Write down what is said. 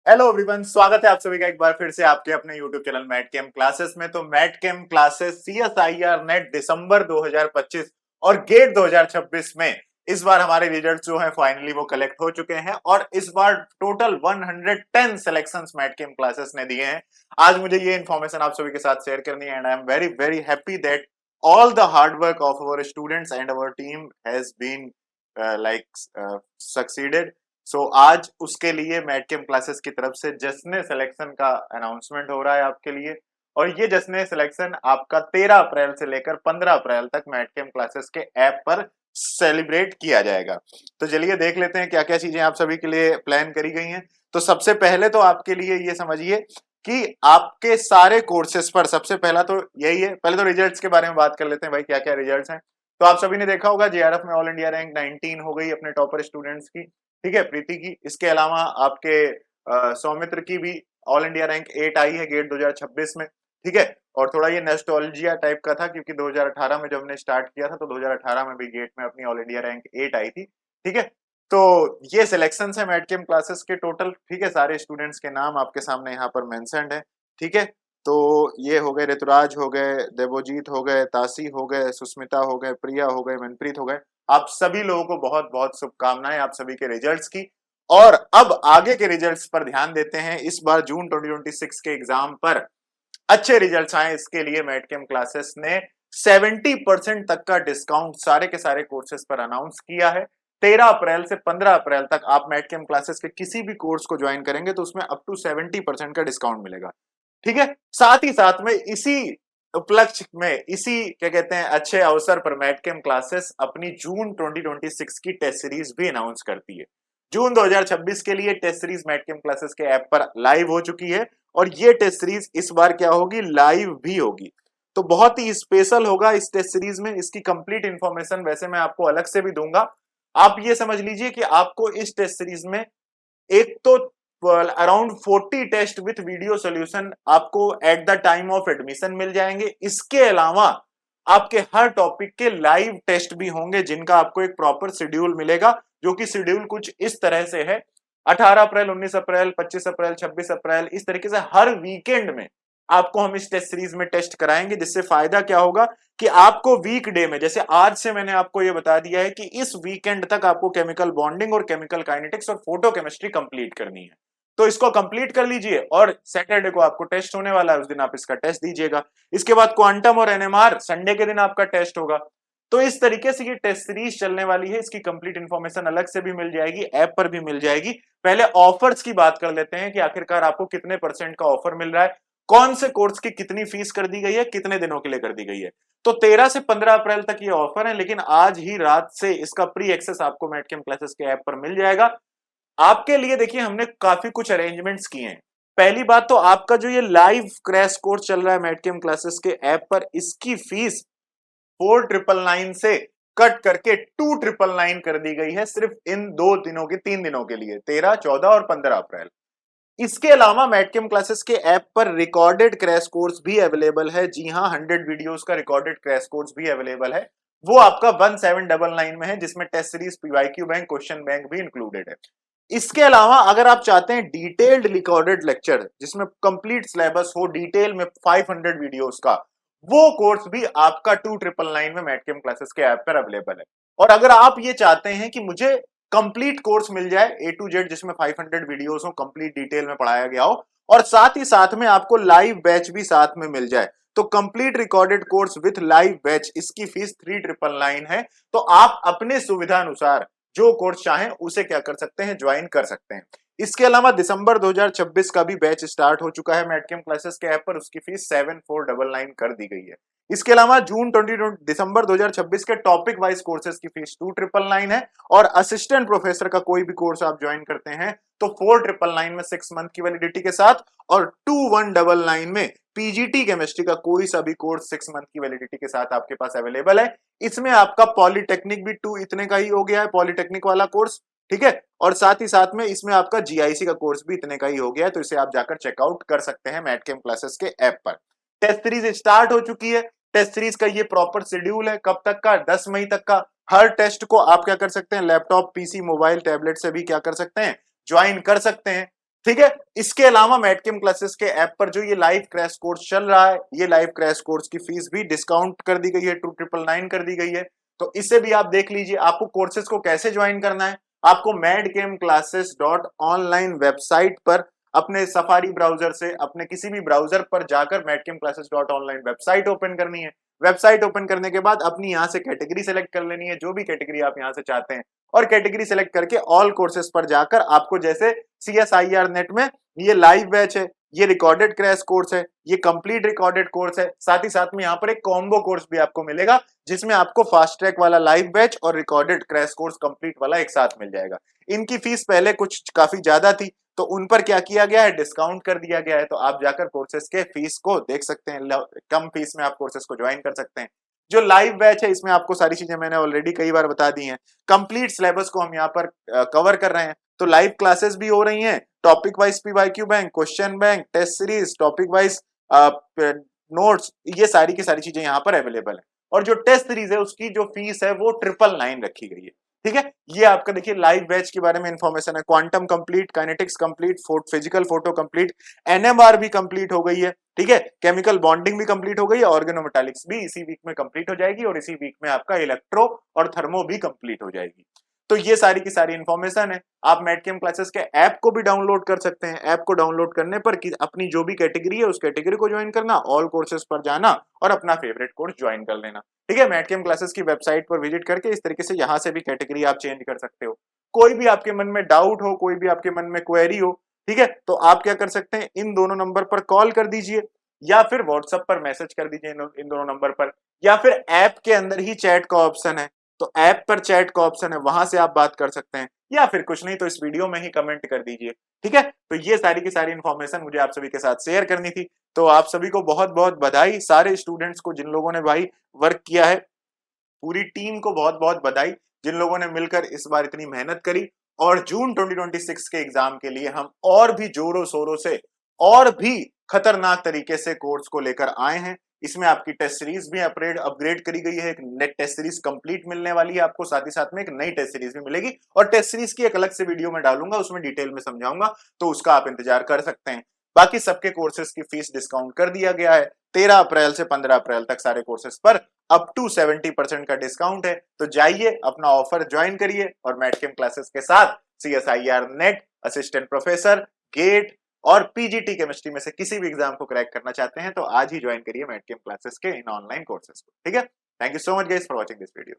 Hello everyone, स्वागत है आप सभी का एक बार फिर से आपके अपने YouTube channel Math Cam classes में। तो Math Cam classes CSIR NET December 2025 और गेट 2026 में इस बार हमारे रिजल्ट जो हैं फाइनली वो कलेक्ट हो चुके हैं और इस बार total 110 selections Math Cam classes ने दिए हैं। आज मुझे ये इन्फॉर्मेशन आप सभी के साथ शेयर करनी है and I am very very happy that all the hard work of our students and our team has been succeeded. सो आज उसके लिए मैट कैम क्लासेस की तरफ से जश्न सिलेक्शन का अनाउंसमेंट हो रहा है आपके लिए। और ये जश्न सिलेक्शन आपका 13 अप्रैल से लेकर 15 अप्रैल तक मैट कैम क्लासेस के ऐप पर सेलिब्रेट किया जाएगा। तो चलिए देख लेते हैं क्या क्या चीजें आप सभी के लिए प्लान करी गई हैं। तो सबसे पहले तो आपके लिए ये समझिए कि आपके सारे कोर्सेज पर सबसे पहला तो यही है। पहले तो रिजल्ट्स के बारे में बात कर लेते हैं, भाई क्या क्या रिजल्ट्स हैं। तो आप सभी ने देखा होगा जेआरएफ में ऑल इंडिया रैंक 19 हो गई अपने टॉपर स्टूडेंट्स की, ठीक है, प्रीति की। इसके अलावा आपके सौमित्र की भी ऑल इंडिया रैंक 8 आई है गेट 2026 में, ठीक है। और थोड़ा ये नेस्टोलजिया टाइप का था क्योंकि 2018 में जब हमने स्टार्ट किया था तो 2018 में भी गेट में अपनी ऑल इंडिया रैंक 8 आई थी, ठीक है। तो ये सिलेक्शन है मैट कैम क्लासेस के टोटल, ठीक है। सारे स्टूडेंट्स के नाम आपके सामने यहाँ पर मेंशन्ड है, ठीक है। तो ये हो गए ऋतुराज हो गए, देवोजीत हो गए, तासी हो गए, सुस्मिता हो गए, प्रिया हो गए, मनप्रीत हो गए। आप सभी लोगों को बहुत बहुत शुभकामनाएं आप सभी के रिजल्ट्स की। और अब आगे के रिजल्ट्स पर ध्यान देते हैं। इस बार जून 2026 के एग्जाम पर अच्छे रिजल्ट्स आए, इसके लिए मैट कैम क्लासेस ने 70% तक का डिस्काउंट सारे के सारे कोर्सेज पर अनाउंस किया है। 13 अप्रैल से 15 अप्रैल तक आप मैट कैम क्लासेस के किसी भी कोर्स को ज्वाइन करेंगे तो उसमें अप टू 70% का डिस्काउंट मिलेगा, ठीक है। साथ ही साथ में इसी उपलक्ष्य में, इसी क्या कहते हैं अच्छे अवसर पर मैट कैम क्लासेस अपनी जून 2026 की टेस्ट सीरीज भी अनाउंस करती है। जून 2026 के लिए test series Mat Cam classes के ऐप पर लाइव हो चुकी है और ये टेस्ट सीरीज इस बार क्या होगी, लाइव भी होगी। तो बहुत ही स्पेशल होगा इस टेस्ट सीरीज में। इसकी कंप्लीट इंफॉर्मेशन वैसे मैं आपको अलग से भी दूंगा। आप ये समझ लीजिए कि आपको इस टेस्ट सीरीज में एक तो around 40 test with video solution आपको at the time of admission मिल जाएंगे। इसके अलावा आपके हर टॉपिक के लाइव टेस्ट भी होंगे जिनका आपको एक प्रॉपर शेड्यूल मिलेगा, जो कि शेड्यूल कुछ इस तरह से है। 18 अप्रैल, 19 अप्रैल, 25 अप्रैल, 26 अप्रैल, इस तरीके से हर वीकेंड में आपको हम इस टेस्ट सीरीज में टेस्ट कराएंगे। जिससे फायदा क्या होगा कि आपको वीकडे में, जैसे आज से मैंने आपको यह बता दिया है कि इस वीकेंड तक आपको केमिकल बॉन्डिंग और केमिकल काइनेटिक्स और फोटो केमिस्ट्री कंप्लीट करनी है। तो इसको कंप्लीट कर लीजिए और सैटरडे को आपको टेस्ट होने वाला है, उस दिन आप इसका टेस्ट दीजिएगा। इसके बाद क्वांटम और एनएमआर संडे के दिन आपका टेस्ट होगा। तो इस तरीके से ये टेस्ट सीरीज चलने वाली है। इसकी कंप्लीट इंफॉर्मेशन अलग से भी मिल जाएगी, ऐप पर भी मिल जाएगी। पहले ऑफर्स की बात कर लेते हैं कि आखिरकार आपको कितने परसेंट का ऑफर मिल रहा है, कौन से कोर्स की कितनी फीस कर दी गई है, कितने दिनों के लिए कर दी गई है। तो 13 से 15 अप्रैल तक ये ऑफर है, लेकिन आज ही रात से इसका प्री एक्सेस आपको मैट कैम क्लासेस के ऐप पर मिल जाएगा। आपके लिए देखिए हमने काफी कुछ अरेंजमेंट्स किए हैं। पहली बात तो आपका जो ये लाइव क्रैश कोर्स चल रहा है मैट कैम क्लासेस के ऐप पर, इसकी फीस 4999 से कट करके 2999 कर दी गई है सिर्फ इन 2 दिनों के 3 दिनों के लिए, 13, 14 और 15 अप्रैल। इसके अलावा मैट कैम क्लासेस के ऐप पर रिकॉर्डेड क्रैश कोर्स भी अवेलेबल है। जी हाँ, 100 वीडियोस का रिकॉर्डेड क्रैश कोर्स भी अवेलेबल है। वो आपका 1799 में है, जिसमें test series, PYQ bank, question bank भी इंक्लूडेड है। इसके अलावा अगर आप चाहते हैं डिटेल्ड रिकॉर्डेड लेक्चर जिसमें कंप्लीट सिलेबस हो डिटेल में 500 वीडियोस का, वो कोर्स भी आपका 2999 में मैट कैम क्लासेस के ऐप पर अवेलेबल है। और अगर आप ये चाहते हैं कि मुझे कंप्लीट कोर्स मिल जाए A to Z जिसमें 500 वीडियोस हो, कंप्लीट डिटेल में पढ़ाया गया हो और साथ ही साथ में आपको लाइव बैच भी साथ में मिल जाए, तो complete recorded course with live batch, इसकी फीस 3999 है। तो आप अपने सुविधा अनुसार जो कोर्स चाहें उसे क्या कर सकते हैं, ज्वाइन कर सकते हैं। इसके अलावा दिसंबर 2026 का भी बैच स्टार्ट हो चुका है मैट कैम क्लासेस के ऐप पर, उसकी फीस 7499 कर दी गई है। इसके अलावा दिसंबर 2026 के टॉपिक वाइज कोर्सेज की फीस 2999 है और असिस्टेंट प्रोफेसर का कोई भी कोर्स आप ज्वाइन करते हैं तो 4999 में 6 मंथ की वैलिडिटी के साथ और 2199 में पीजीटी केमिस्ट्री का कोई सा भी कोर्स 6 मंथ की वैलिडिटी के साथ आपके पास अवेलेबल है। इसमें आपका पॉलिटेक्निक भी 2 इतने का ही हो गया है, पॉलिटेक्निक वाला कोर्स, ठीक है। और साथ ही साथ में इसमें आपका जीआईसी का कोर्स भी इतने का ही हो गया है। तो इसे आप जाकर चेकआउट कर सकते हैं मैट कैम क्लासेस के ऐप पर। टेस्ट सीरीज स्टार्ट हो चुकी है। टेस्ट सीरीज का ये प्रॉपर शेड्यूल है, कब तक का, 10 मई तक का। हर टेस्ट को आप क्या कर सकते हैं, लैपटॉप, पीसी, मोबाइल, टैबलेट से भी क्या कर सकते हैं, ज्वाइन कर सकते हैं। ठीक है। इसके अलावा मैटकेम क्लासेस के ऐप पर जो ये लाइव क्रैश कोर्स चल रहा है, ये लाइव क्रैश कोर्स की फीस भी डिस्काउंट कर दी गई है, 2999 कर दी गई है। तो इसे भी आप देख लीजिए। आपको कोर्सेज को कैसे ज्वाइन करना है, आपको madcamclasses.online वेबसाइट पर अपने सफारी ब्राउजर से अपने किसी भी ब्राउजर पर जाकर madcamclasses.online वेबसाइट ओपन करनी है। वेबसाइट ओपन करने के बाद अपनी यहां से कैटेगरी सेलेक्ट कर लेनी है, जो भी कैटेगरी आप यहां से चाहते हैं, और कैटेगरी सेलेक्ट करके ऑल कोर्सेज पर जाकर आपको जैसे CSIR नेट में ये लाइव बैच है, ये रिकॉर्डेड क्रैश कोर्स है, ये कंप्लीट रिकॉर्डेड कोर्स है, साथ ही साथ में यहाँ पर एक कॉम्बो कोर्स भी आपको मिलेगा जिसमें आपको फास्ट ट्रैक वाला लाइव बैच और रिकॉर्डेड क्रैश कोर्स कंप्लीट वाला एक साथ मिल जाएगा। इनकी फीस पहले कुछ काफी ज्यादा थी, तो उन पर क्या किया गया है, डिस्काउंट कर दिया गया है। तो आप जाकर कोर्सेज के फीस को देख सकते हैं, कम फीस में आप कोर्सेज को ज्वाइन कर सकते हैं। जो लाइव बैच है इसमें आपको सारी चीजें मैंने ऑलरेडी कई बार बता दी हैं। कंप्लीट सिलेबस को हम यहाँ पर कवर कर रहे हैं। तो लाइव क्लासेस भी हो रही हैं, topic wise PYQ bank, question bank, test series, topic wise notes, ये सारी की सारी चीजें यहाँ पर अवेलेबल है। और जो टेस्ट सीरीज है उसकी जो फीस है वो 999 रखी गई है। ठीक है, ये आपका देखिए लाइव बैच के बारे में इंफॉर्मेशन है। Quantum complete, kinetics complete, physical photo complete, NMR भी कंप्लीट हो गई है। ठीक है, केमिकल बॉन्डिंग भी कंप्लीट हो गई है, ऑर्गेनोमेटालिक्स भी इसी वीक में कंप्लीट हो जाएगी, और इसी वीक में आपका इलेक्ट्रो और थर्मो भी कंप्लीट हो जाएगी। तो ये सारी की सारी इंफॉर्मेशन है। आप मैटकेम क्लासेस के ऐप को भी डाउनलोड कर सकते हैं। ऐप को डाउनलोड करने पर अपनी जो भी कैटेगरी है उस कैटेगरी को ज्वाइन करना, ऑल कोर्सेज पर जाना और अपना फेवरेट कोर्स ज्वाइन कर लेना। ठीक है, मैटकेम क्लासेस की वेबसाइट पर विजिट करके इस तरीके से यहाँ से भी कैटेगरी आप चेंज कर सकते हो। कोई भी आपके मन में डाउट हो, कोई भी आपके मन में क्वेरी हो, ठीक है, तो आप क्या कर सकते हैं, इन दोनों नंबर पर कॉल कर दीजिए या फिर व्हाट्सएप पर मैसेज कर दीजिए इन दोनों नंबर पर, या फिर ऐप के अंदर ही चैट का ऑप्शन है, तो ऐप पर चैट का ऑप्शन है, वहां से आप बात कर सकते हैं, या फिर कुछ नहीं तो इस वीडियो में ही कमेंट कर दीजिए। ठीक है, तो ये सारी की सारी इंफॉर्मेशन मुझे आप सभी के साथ शेयर करनी थी। तो आप सभी को बहुत बहुत बधाई, सारे स्टूडेंट्स को जिन लोगों ने भाई वर्क किया है, पूरी टीम को बहुत बहुत बधाई जिन लोगों ने मिलकर इस बार इतनी मेहनत करी। और जून 2026 के एग्जाम के लिए हम और भी जोरों शोरों से और भी खतरनाक तरीके से कोर्स को लेकर आए हैं। इसमें आपकी टेस्ट सीरीज भी अपग्रेड करी गई है, एक नेट टेस्ट सीरीज कंप्लीट मिलने वाली है आपको, साथ ही साथ में एक नई टेस्ट सीरीज भी मिलेगी, और टेस्ट सीरीज की एक अलग से वीडियो में डालूंगा, उसमें डिटेल में समझाऊंगा, तो उसका आप इंतजार कर सकते हैं। बाकी सबके कोर्सेज की फीस डिस्काउंट कर दिया गया है। 13 अप्रैल से 15 अप्रैल तक सारे कोर्सेज पर अप टू 70% का डिस्काउंट है। तो जाइए अपना ऑफर ज्वाइन करिए और मैटकेम क्लासेस के साथ CSIR NET, assistant professor, GATE और PGT केमिस्ट्री में से किसी भी एग्जाम को क्रैक करना चाहते हैं तो आज ही ज्वाइन करिए मैटकेम क्लासेस के इन ऑनलाइन कोर्सेज को। ठीक है, thank you so much guys for watching this video.